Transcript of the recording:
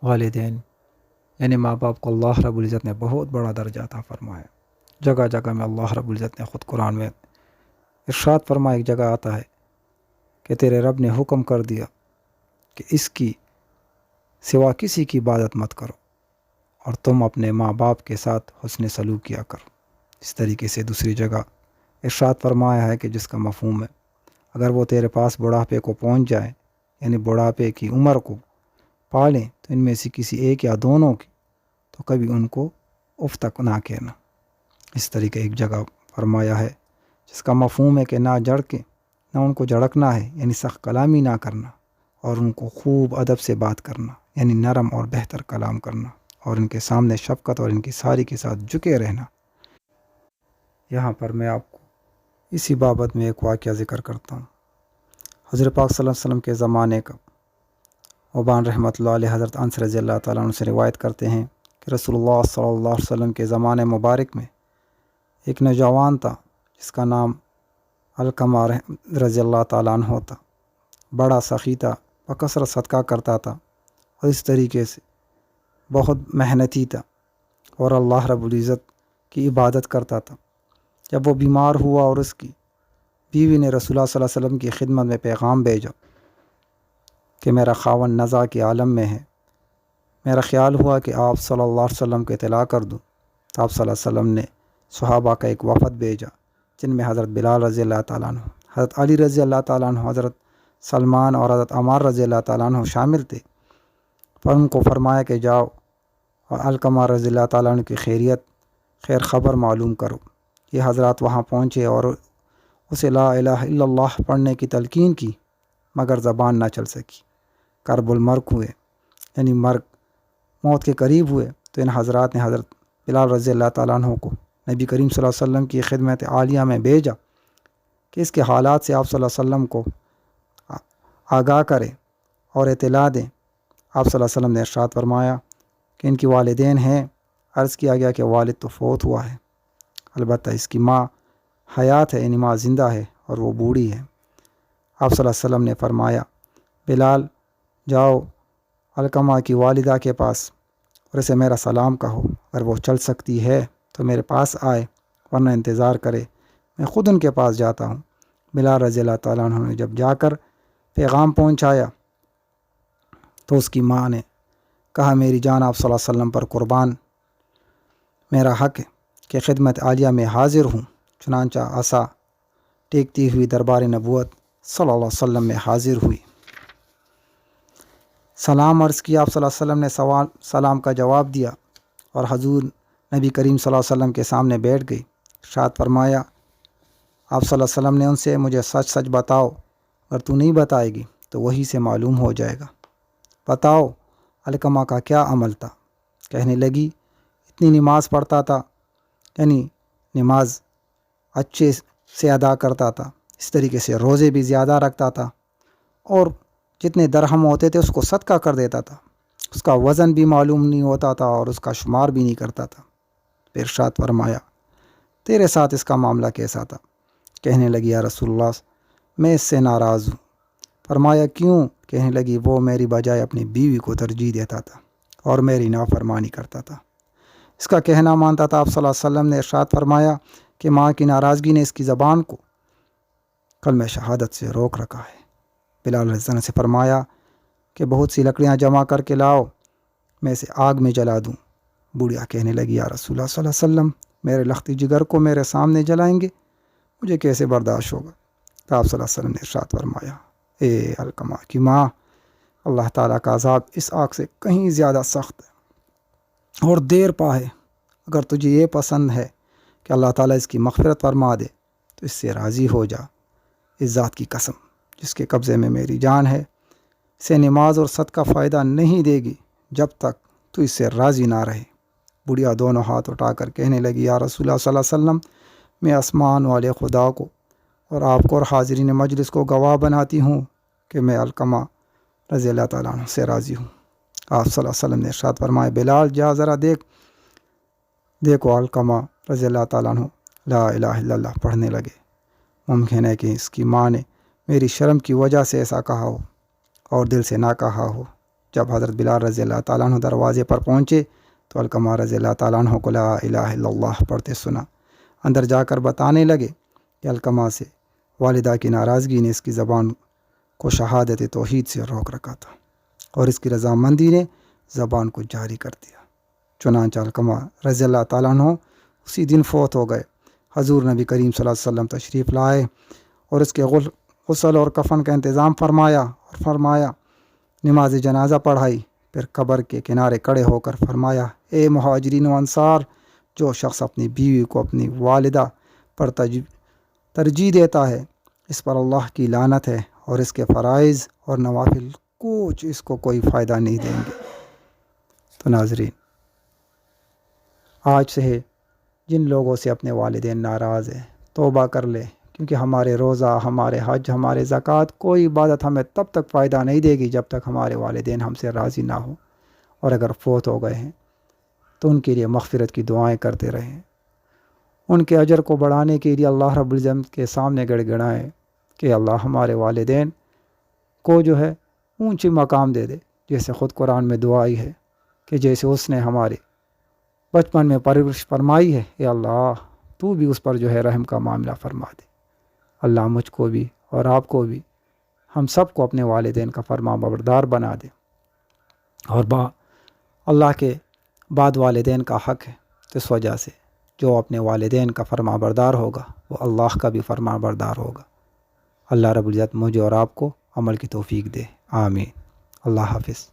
والدین یعنی ماں باپ کو اللہ رب العزت نے بہت بڑا درجہ عطا فرمایا۔ جگہ جگہ میں اللہ رب العزت نے خود قرآن میں ارشاد فرمایا، ایک جگہ آتا ہے کہ تیرے رب نے حکم کر دیا کہ اس کی سوا کسی کی عبادت مت کرو اور تم اپنے ماں باپ کے ساتھ حسن سلوک کیا کرو۔ اس طریقے سے دوسری جگہ ارشاد فرمایا ہے کہ جس کا مفہوم ہے اگر وہ تیرے پاس بڑھاپے کو پہنچ جائیں، یعنی بڑھاپے کی عمر کو پالیں، تو ان میں سے کسی ایک یا دونوں کی تو کبھی ان کو اف تک نہ کہنا۔ اس طریقے ایک جگہ فرمایا ہے جس کا مفہوم ہے کہ نہ جڑ کے نہ ان کو جھڑکنا ہے، یعنی سخت کلامی نہ کرنا، اور ان کو خوب ادب سے بات کرنا، یعنی نرم اور بہتر کلام کرنا، اور ان کے سامنے شفقت اور ان کی ساری کے ساتھ جھکے رہنا۔ یہاں پر میں آپ کو اسی بابت میں ایک واقعہ ذکر کرتا ہوں۔ حضرت پاک صلی اللہ علیہ وسلم کے زمانے کا وبان رحمۃ اللہ علیہ حضرت انس رضی اللہ تعالیٰ عنہ سے روایت کرتے ہیں کہ رسول اللہ صلی اللہ علیہ وسلم کے زمانے مبارک میں ایک نوجوان تھا جس کا نام علقمہ رضی اللہ تعالیٰ عنہ تھا۔ بڑا سخی تھا، بکثرت صدقہ کرتا تھا اور اس طریقے سے بہت محنتی تھا اور اللہ رب العزت کی عبادت کرتا تھا۔ جب وہ بیمار ہوا اور اس کی بیوی نے رسول اللہ صلی اللہ علیہ وسلم کی خدمت میں پیغام بھیجا کہ میرا خاوند نزع کے عالم میں ہے، میرا خیال ہوا کہ آپ صلی اللہ علیہ وسلم کو اطلاع کر دوں، تو آپ صلی اللہ علیہ وسلم نے صحابہ کا ایک وفد بھیجا جن میں حضرت بلال رضی اللہ تعالیٰ عنہ، حضرت علی رضی اللہ تعالیٰ عنہ، حضرت سلمان اور حضرت عمار رضی اللہ تعالیٰ عنہ شامل تھے۔ پر ان کو فرمایا کہ جاؤ اور علقمہ رضی اللہ تعالیٰ عنہ کی خیر خبر معلوم کرو۔ یہ حضرات وہاں پہنچے اور اسے لا الہ الا اللہ پڑھنے کی تلقین کی، مگر زبان نہ چل سکی۔ کرب المرگ ہوئے، یعنی موت کے قریب ہوئے، تو ان حضرات نے حضرت بلال رضی اللہ تعالیٰ عنہ کو نبی کریم صلی اللہ علیہ وسلم کی خدمت عالیہ میں بھیجا کہ اس کے حالات سے آپ صلی اللہ علیہ وسلم کو آگاہ کرے اور اطلاع دیں۔ آپ صلی اللہ علیہ وسلم نے ارشاد فرمایا کہ ان کی والدین ہیں۔ عرض کیا گیا کہ والد تو فوت ہوا ہے، البتہ اس کی ماں حیات ہے، یعنی ماں زندہ ہے اور وہ بوڑھی ہے۔ آپ صلی اللہ علیہ وسلم نے فرمایا بلال جاؤ علقمہ کی والدہ کے پاس اور اسے میرا سلام کہو، اگر وہ چل سکتی ہے تو میرے پاس آئے، ورنہ انتظار کرے، میں خود ان کے پاس جاتا ہوں۔ بلال رضی اللہ تعالیٰ عنہ نے جب جا کر پیغام پہنچایا تو اس کی ماں نے کہا میری جان آپ صلی اللہ علیہ وسلم پر قربان، میرا حق ہے کہ خدمت عالیہ میں حاضر ہوں۔ چنانچہ عصا ٹیکتی ہوئی دربار نبوت صلی اللہ علیہ وسلم میں حاضر ہوئی، سلام عرض کیا۔ آپ صلی اللہ علیہ وسلم نے سلام کا جواب دیا اور حضور نبی کریم صلی اللہ علیہ وسلم کے سامنے بیٹھ گئی۔ ارشاد فرمایا آپ صلی اللہ علیہ وسلم نے ان سے مجھے سچ سچ بتاؤ، اگر تو نہیں بتائے گی تو وہی سے معلوم ہو جائے گا۔ بتاؤ علقمہ کا کیا عمل تھا؟ کہنے لگی اتنی نماز پڑھتا تھا، یعنی نماز اچھے سے ادا کرتا تھا، اس طریقے سے روزے بھی زیادہ رکھتا تھا، اور جتنے درہم ہوتے تھے اس کو صدقہ کر دیتا تھا، اس کا وزن بھی معلوم نہیں ہوتا تھا اور اس کا شمار بھی نہیں کرتا تھا۔ پھر ارشاد فرمایا تیرے ساتھ اس کا معاملہ کیسا تھا؟ کہنے لگی یا رسول اللہ میں اس سے ناراض ہوں۔ فرمایا کیوں؟ کہنے لگی وہ میری بجائے اپنی بیوی کو ترجیح دیتا تھا اور میری نافرمانی کرتا تھا، اس کا کہنا مانتا تھا۔ آپ صلی اللہ علیہ وسلم نے ارشاد فرمایا کہ ماں کی ناراضگی نے اس کی زبان کو کلمہ شہادت سے روک رکھا ہے۔ بلال رضی اللہ عنہ سے فرمایا کہ بہت سی لکڑیاں جمع کر کے لاؤ، میں اسے آگ میں جلا دوں۔ بوڑھیا کہنے لگی یا رسول اللہ صلی اللہ علیہ وسلم میرے لختی جگر کو میرے سامنے جلائیں گے، مجھے کیسے برداشت ہوگا؟ تو آپ صلی اللہ علیہ وسلم نے ارشاد فرمایا اے علقمہ کی ماں، اللہ تعالیٰ کا عذاب اس آگ سے کہیں زیادہ سخت ہے اور دیر پا ہے۔ اگر تجھے یہ پسند ہے کہ اللہ تعالیٰ اس کی مغفرت فرما دے تو اس سے راضی ہو جا۔ اس ذات کی قسم جس کے قبضے میں میری جان ہے، اسے نماز اور صدقہ فائدہ نہیں دے گی جب تک تو اس سے راضی نہ رہے۔ بڑھیا دونوں ہاتھ اٹھا کر کہنے لگی یا رسول اللہ صلی اللہ علیہ وسلم میں آسمان والے خدا کو اور آپ کو اور حاضرین مجلس کو گواہ بناتی ہوں کہ میں علقمہ رضی اللہ تعالیٰ عنہ سے راضی ہوں۔ آپ صلی اللہ علیہ وسلم نے ارشاد فرمایا بلال جا ذرا دیکھو علقمہ رضی اللہ تعالیٰ عنہ لا الہ الا اللہ پڑھنے لگے۔ ممکن ہے کہ اس کی ماں نے میری شرم کی وجہ سے ایسا کہا ہو اور دل سے نہ کہا ہو، جب حضرت بلال رضی اللہ تعالیٰ عنہ دروازے پر پہنچے تو علقمہ رضی اللہ تعالیٰ عنہ کو لا الہ الا اللہ پڑھتے سنا۔ اندر جا کر بتانے لگے کہ علقمہ سے والدہ کی ناراضگی نے اس کی زبان کو شہادت توحید سے روک رکھا تھا اور اس کی رضامندی نے زبان کو جاری کر دیا۔ چنانچہ علقمہ رضی اللہ تعالیٰ عنہ اسی دن فوت ہو گئے۔ حضور نبی کریم صلی اللہ علیہ وسلم تشریف لائے اور اس کے غسل اور کفن کا انتظام فرمایا نماز جنازہ پڑھائی۔ پھر قبر کے کنارے کھڑے ہو کر فرمایا، اے مہاجرین و انصار، جو شخص اپنی بیوی کو اپنی والدہ پر ترجیح دیتا ہے اس پر اللہ کی لعنت ہے، اور اس کے فرائض اور نوافل کچھ اس کو کوئی فائدہ نہیں دیں گے۔ تو ناظرین، آج سے جن لوگوں سے اپنے والدین ناراض ہیں توبہ کر لے، کیونکہ ہمارے روزہ، ہمارے حج، ہمارے زکوٰۃ، کوئی عبادت ہمیں تب تک فائدہ نہیں دے گی جب تک ہمارے والدین ہم سے راضی نہ ہوں، اور اگر فوت ہو گئے ہیں تو ان کے لیے مغفرت کی دعائیں کرتے رہیں، ان کے اجر کو بڑھانے کے لیے اللہ رب العزت کے سامنے گڑ گڑائیں کہ اللہ ہمارے والدین کو جو ہے اونچی مقام دے دے، جیسے خود قرآن میں دعا آئی ہے کہ جیسے اس نے ہمارے بچپن میں پرورش فرمائی ہے، اے اللہ تو بھی اس پر جو ہے رحم کا معاملہ فرما دے۔ اللہ مجھ کو بھی اور آپ کو بھی، ہم سب کو اپنے والدین کا فرما بردار بنا دے، اور اللہ کے بعد والدین کا حق ہے، تو اس وجہ سے جو اپنے والدین کا فرما بردار ہوگا وہ اللہ کا بھی فرما بردار ہوگا۔ اللہ رب العزت مجھے اور آپ کو عمل کی توفیق دے، آمین۔ اللہ حافظ۔